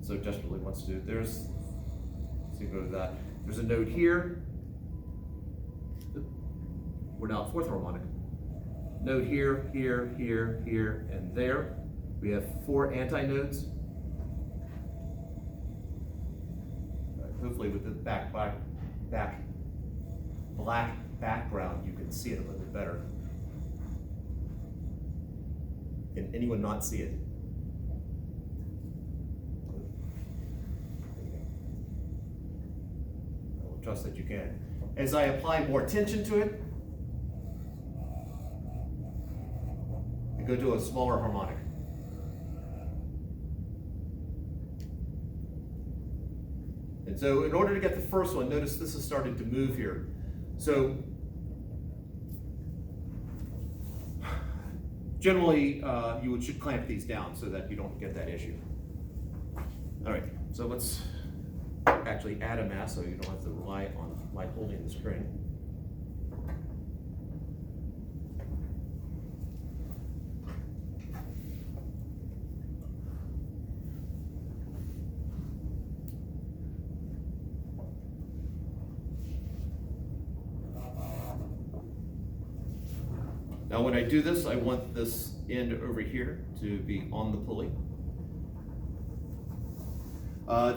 so desperately wants to. There's, so you go to that. There's a node here. We're now at fourth harmonic. Node here, here, here, here, and there. We have 4 antinodes. Hopefully with the black background, you can see it a little bit better. Can anyone not see it? I will trust that you can. As I apply more tension to it, I go to a smaller harmonic. And so in order to get the first one, notice this has started to move here. So generally, you should clamp these down so that you don't get that issue. All right, so let's actually add a mass so you don't have to rely on my holding the string. Now when I do this, I want this end over here to be on the pulley.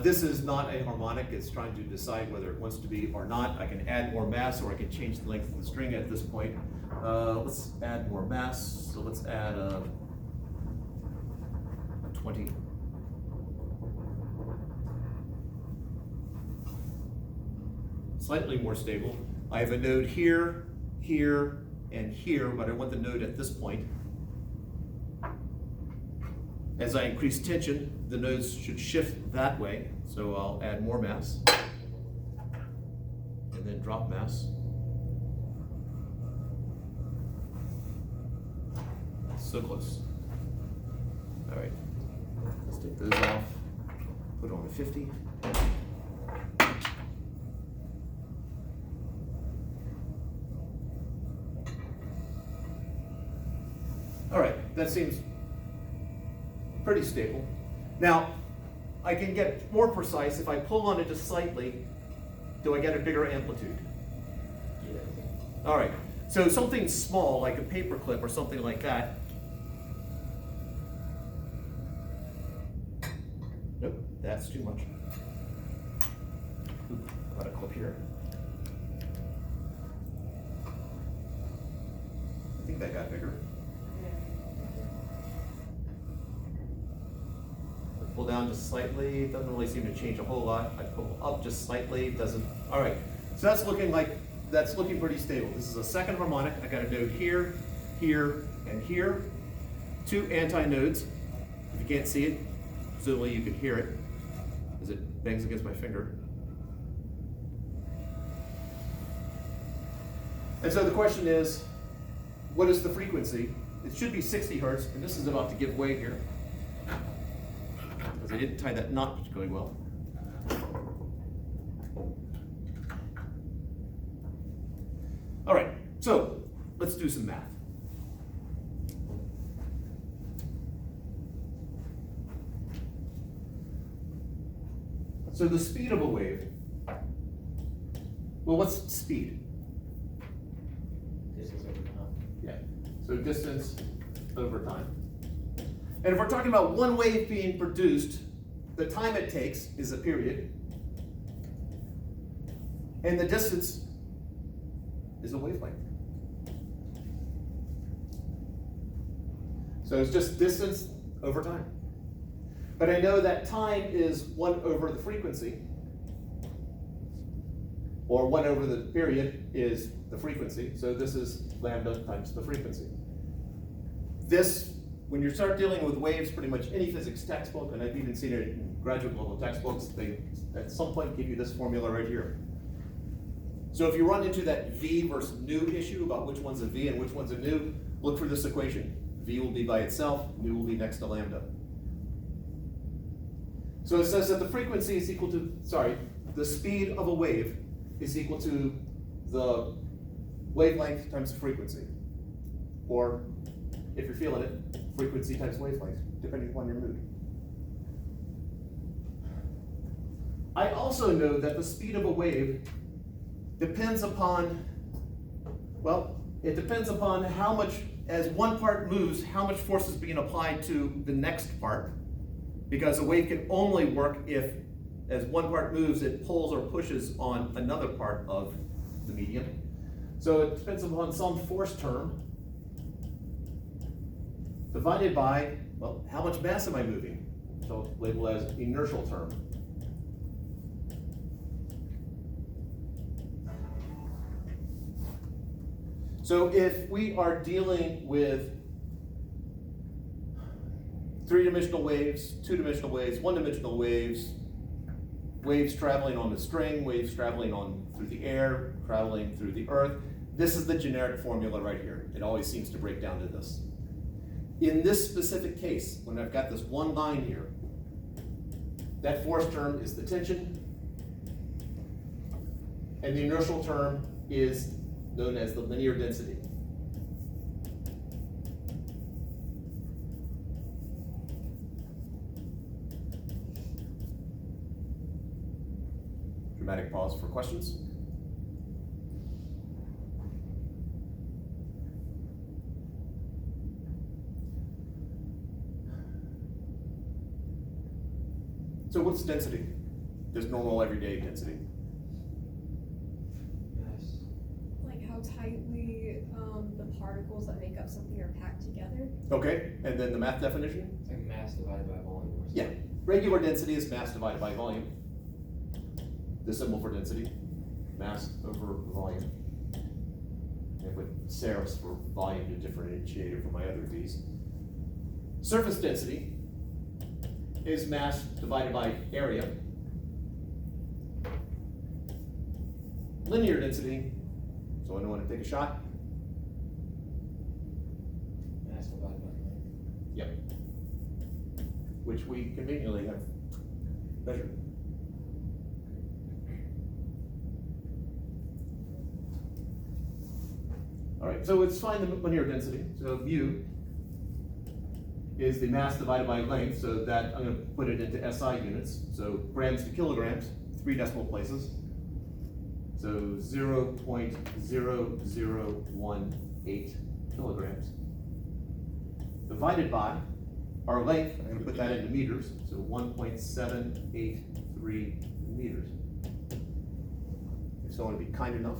This is not a harmonic, it's trying to decide whether it wants to be or not. I can add more mass or I can change the length of the string at this point. Let's add more mass, so let's add a 20. Slightly more stable. I have a node here, here, and here, but I want the node at this point. As I increase tension, the nodes should shift that way, so I'll add more mass, and then drop mass. So close. All right, let's take those off, put on a 50. All right, that seems pretty stable. Now, I can get more precise. If I pull on it just slightly, do I get a bigger amplitude? Yeah. All right, so something small, like a paper clip or something like that. Nope, that's too much. Ooh, got a clip here. I think that got bigger. Pull down just slightly, it doesn't really seem to change a whole lot. I pull up just slightly, it doesn't. All right, so that's looking pretty stable. This is a second harmonic. I got a node here, here, and here. 2 antinodes. If you can't see it, presumably you can hear it as it bangs against my finger. And so the question is, what is the frequency? It should be 60 hertz, and this is about to give way here. I didn't tie that knot particularly well. All right, so let's do some math. So the speed of a wave, well, what's speed? Distance over time. Yeah, so distance over time. And if we're talking about one wave being produced, the time it takes is a period, and the distance is a wavelength. So it's just distance over time. But I know that time is 1 over the frequency, or 1 over the period is the frequency, so this is lambda times the frequency. This, when you start dealing with waves, pretty much any physics textbook, and I've even seen it in graduate level textbooks, they at some point give you this formula right here. So if you run into that V versus nu issue about which one's a V and which one's a nu, look for this equation. V will be by itself, nu will be next to lambda. So it says that the frequency is equal to, the speed of a wave is equal to the wavelength times the frequency. Or, if you're feeling it, frequency times wavelength, depending upon your mood. I also know that the speed of a wave depends upon, well, it depends upon how much, as one part moves, how much force is being applied to the next part. Because a wave can only work if, as one part moves, it pulls or pushes on another part of the medium. So it depends upon some force term divided by, well, how much mass am I moving? So I'll label as inertial term. So if we are dealing with three-dimensional waves, two-dimensional waves, one-dimensional waves, waves traveling on the string, waves traveling through the air, traveling through the earth, this is the generic formula right here. It always seems to break down to this. In this specific case, when I've got this one line here, that force term is the tension, and the inertial term is known as the linear density. Dramatic pause for questions. So what's density? Just normal everyday density. Like how tightly the particles that make up something are packed together. Okay, and then the math definition? It's like mass divided by volume. Or Yeah, regular density is mass divided by volume. The symbol for density, mass over volume. And with serifs for volume to differentiate it from my other V's. Surface density is mass divided by area. Linear density, so anyone want to take a shot? mass divided by volume. Yep. Which we conveniently have measured. All right, so let's find the linear density. So mu is the mass divided by length, so that I'm going to put it into SI units. So grams to kilograms, 3 decimal places. So 0.0018 kilograms. Divided by our length, I'm going to put that into meters, so 1.783 meters. If someone would be kind enough.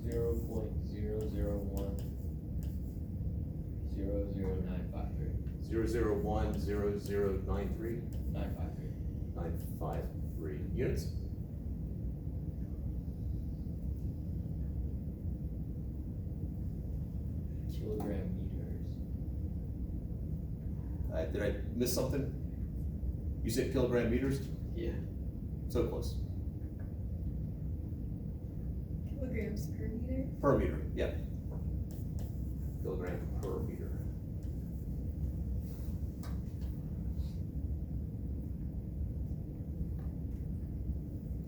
Zero point zero zero one 00953. 0010093 953. 953 units. Kilogram meters. Did I miss something? You said kilogram meters? Yeah. So close. Kilograms per meter. Per meter, yeah. Kilogram per meter.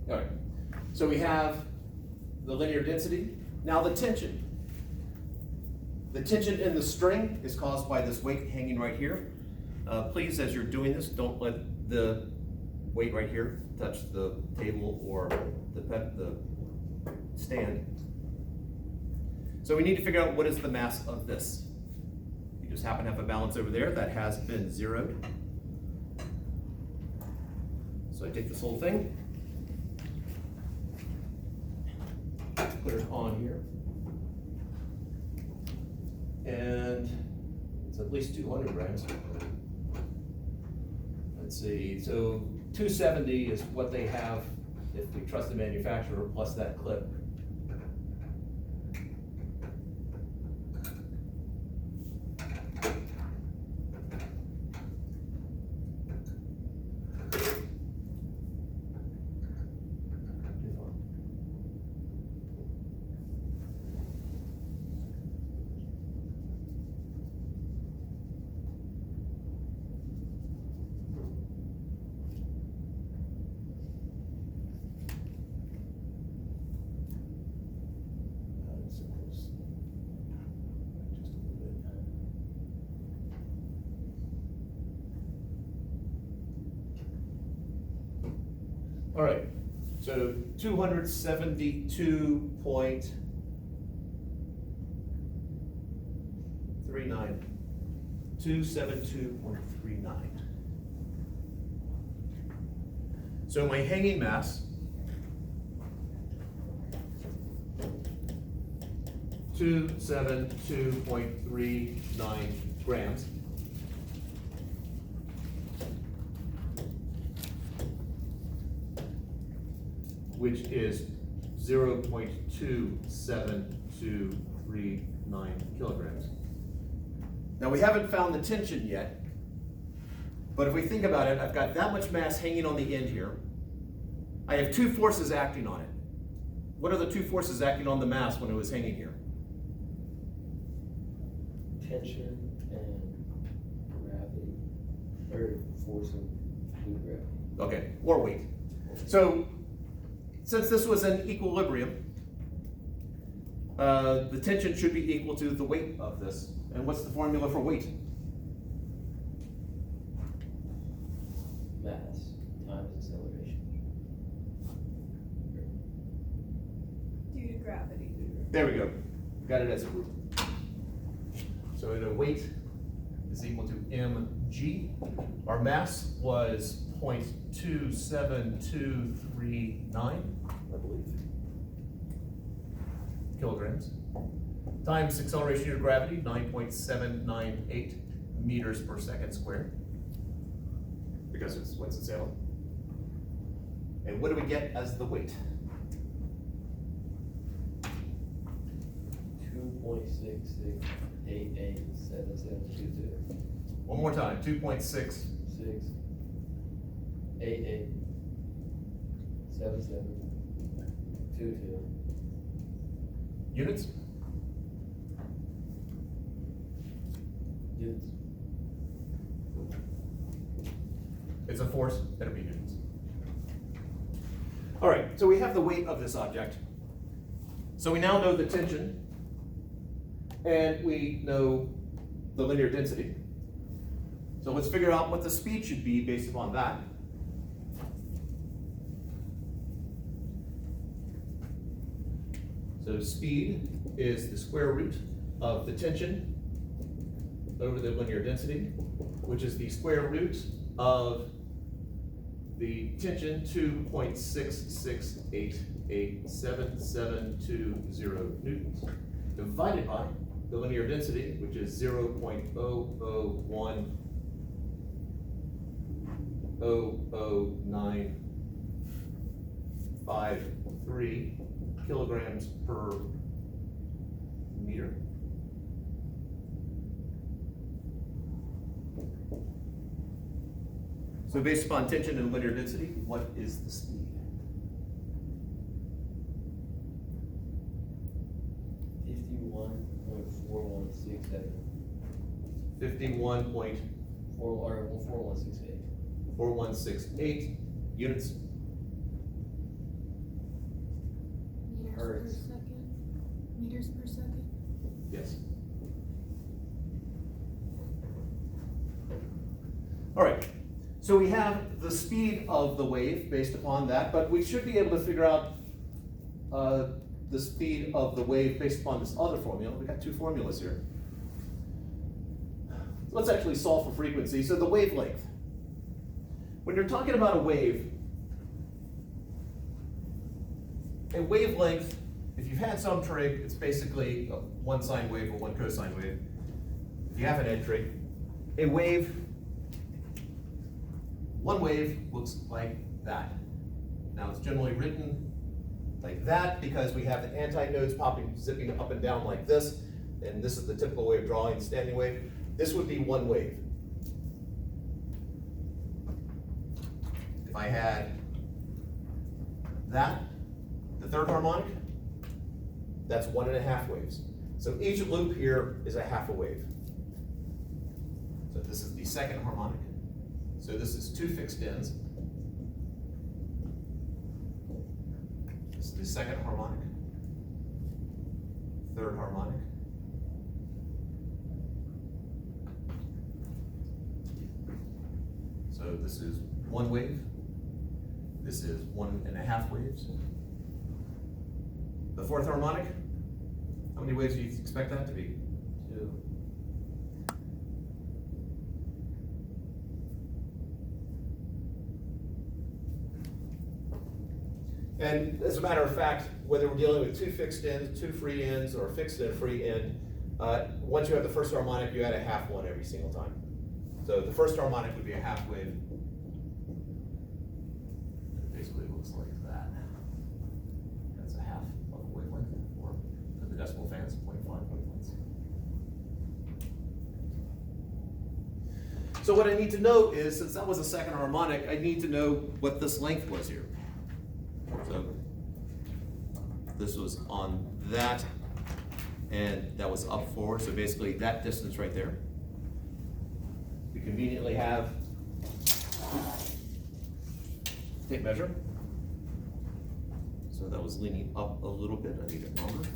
All right, so we have the linear density. Now the tension. The tension in the string is caused by this weight hanging right here. Please, as you're doing this, don't let the weight right here touch the table or the stand. So we need to figure out what is the mass of this. You just happen to have a balance over there that has been zeroed. So I take this whole thing, put it on here, and it's at least 200 grams. Let's see, so 270 is what they have if we trust the manufacturer, plus that clip. All right, so 272.39. 272.39. So my hanging mass, 272.39 grams. Which is 0.27239 kilograms. Now we haven't found the tension yet, but if we think about it, I've got that much mass hanging on the end here. I have two forces acting on it. What are the two forces acting on the mass when it was hanging here? Tension and gravity, or force and gravity. Okay, or weight. So, since this was in equilibrium, the tension should be equal to the weight of this. And what's the formula for weight? Mass times acceleration. Due to gravity. There we go. Got it as a rule. So the weight is equal to mg. Our mass was 0.27239, I believe, kilograms, times acceleration of gravity, 9.798 meters per second squared, because it's what's it sailing. And what do we get as the weight? 2.66887722. One more time, 2.6. 6887722. Units? Units. It's a force, better be units. All right, so we have the weight of this object. So we now know the tension, and we know the linear density. So let's figure out what the speed should be based upon that. So speed is the square root of the tension over the linear density, which is the square root of the tension 2.668877720 newtons, divided by the linear density, which is 0.001000953 kilograms per meter. So based upon tension and linear density, what is the speed? 51.4167. 51.4168 4168 units. Hertz. Meters per second. Yes. All right. So we have the speed of the wave based upon that, but we should be able to figure out the speed of the wave based upon this other formula. We've got two formulas here. Let's actually solve for frequency. So the wavelength. When you're talking about a wavelength, if you've had some trig, it's basically a one sine wave or one cosine wave. If you have an end trig, one wave looks like that. Now it's generally written like that because we have the antinodes zipping up and down like this, and this is the typical way of drawing the standing wave. This would be one wave. If I had that, the third harmonic, that's 1.5 waves. So each loop here is a half a wave. So this is the second harmonic. So this is two fixed ends. This is the second harmonic, third harmonic. So this is one wave. This is 1.5 waves. The fourth harmonic, how many waves do you expect that to be? 2. And as a matter of fact, whether we're dealing with 2 fixed ends, 2 free ends, or a fixed and a free end, once you have the first harmonic, you add a half one every single time. So the first harmonic would be a half wave. It basically looks like that. That's a half of a wavelength, or for the decimal fans, 0.5 wavelengths. So what I need to know is, since that was a second harmonic, I need to know what this length was here. So this was on that, and that was up forward, so basically that distance right there. We conveniently have tape measure. So that was leaning up a little bit, I need it longer.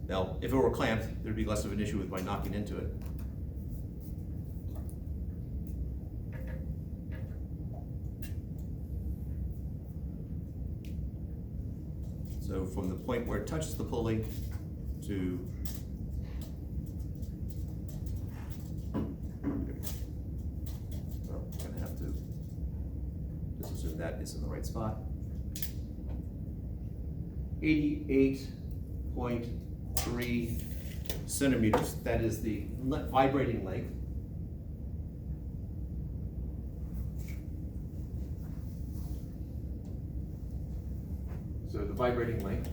Now, if it were clamped, there'd be less of an issue with my knocking into it. So from the point where it touches the pulley to well, I'm gonna have to just assume that is in the right spot. 88.3 centimeters. That is the vibrating length. So the vibrating length.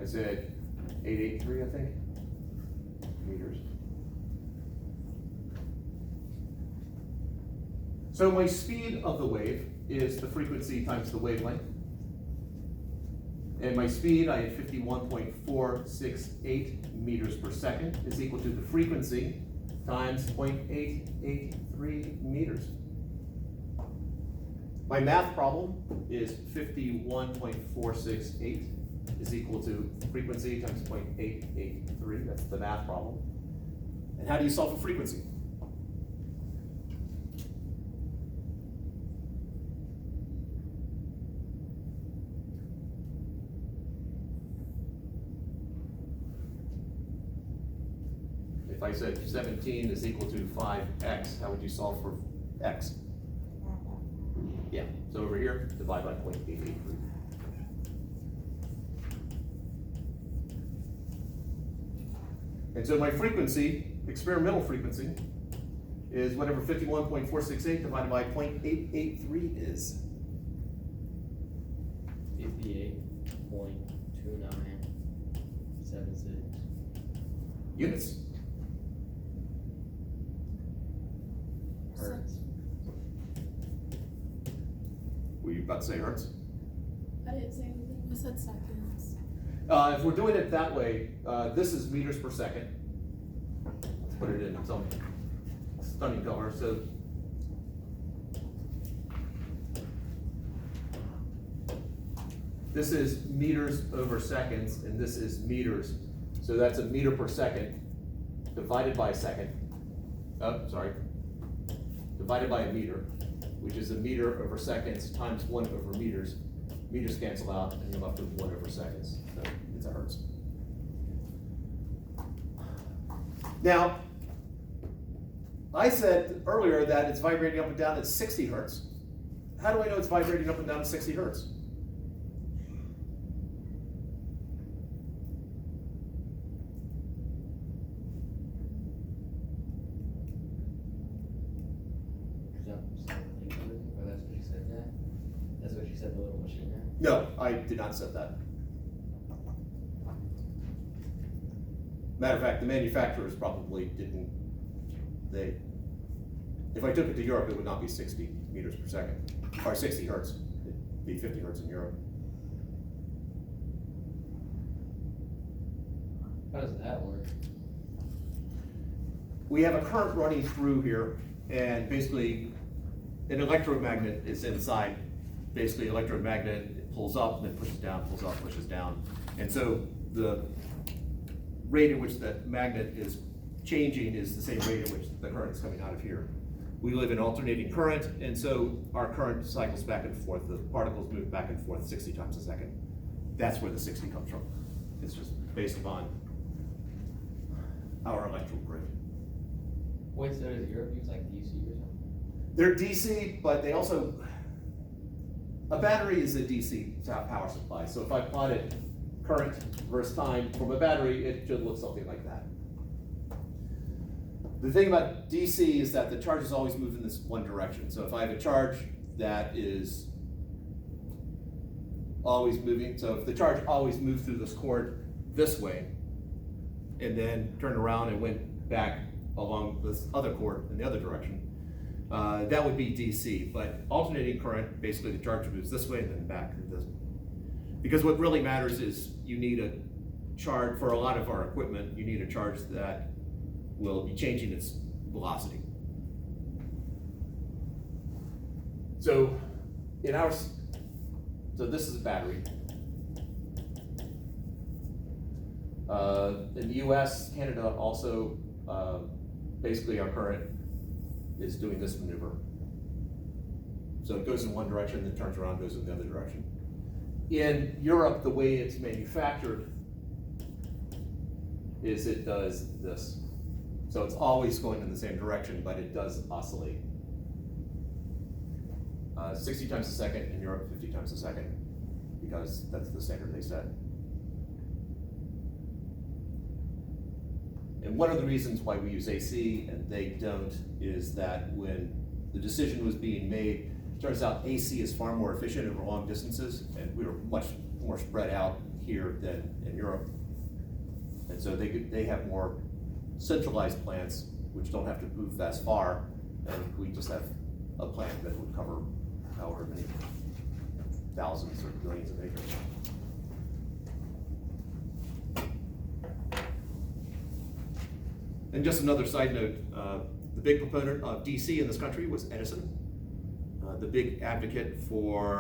I said 883, I think, meters. So my speed of the wave is the frequency times the wavelength. And my speed, I had 51.468 meters per second, is equal to the frequency times 0.883 meters. My math problem is 51.468 is equal to frequency times 0.883. That's the math problem. And how do you solve for frequency? If I said 17 is equal to 5x, how would you solve for x? Yeah, so over here, divide by 0.883. And so my frequency, experimental frequency, is whatever 51.468 divided by 0.883 is. 58.2976 Units. hertz. Were you about to say hertz? I didn't say anything. I said seconds. If we're doing it that way, this is meters per second. Let's put it in some stunning color. So this is meters over seconds, and this is meters. So that's a meter per second divided by a second. Divided by a meter, which is a meter over seconds times 1 over meters. Meters cancel out, and you're left with 1 over seconds. So it's a hertz. Now, I said earlier that it's vibrating up and down at 60 hertz. How do I know it's vibrating up and down at 60 hertz? Or that's what you said that? That's what you said, the little machine there? No, I did not set that. Matter of fact, the manufacturers probably didn't. If I took it to Europe, it would not be 60 meters per second, or 60 hertz. It'd be 50 hertz in Europe. How does that work? We have a current running through here, and basically an electromagnet is inside. Basically, electromagnet pulls up and then pushes down, pulls up, pushes down. And so the rate at which the magnet is changing is the same rate at which the current is coming out of here. We live in alternating current, and so our current cycles back and forth. The particles move back and forth 60 times a second. That's where the 60 comes from. It's just based upon our electrical grid. Wait, so does Europe use like DC or something? They're DC, but they also, a battery is a DC power supply. So if I plotted current versus time from a battery, it should look something like that. The thing about DC is that the charge is always moving in this one direction. So if I have a charge that is always moving, so if the charge always moved through this cord this way, and then turned around and went back along this other cord in the other direction, that would be DC. But alternating current, basically the charge moves this way and then back this way. Because what really matters is you need a charge, for a lot of our equipment, you need a charge that will be changing its velocity. So in ours, so this is a battery. In the US, Canada also, basically our current is doing this maneuver. So it goes in one direction, then turns around, goes in the other direction. In Europe, the way it's manufactured is it does this. So it's always going in the same direction, but it does oscillate. 60 times a second, in Europe 50 times a second, because that's the standard they set. And one of the reasons why we use AC and they don't is that when the decision was being made, it turns out AC is far more efficient over long distances, and we were much more spread out here than in Europe. And so they have more centralized plants, which don't have to move as far, and we just have a plant that would cover however many thousands or millions of acres. And just another side note, the big proponent of DC in this country was Edison, the big advocate for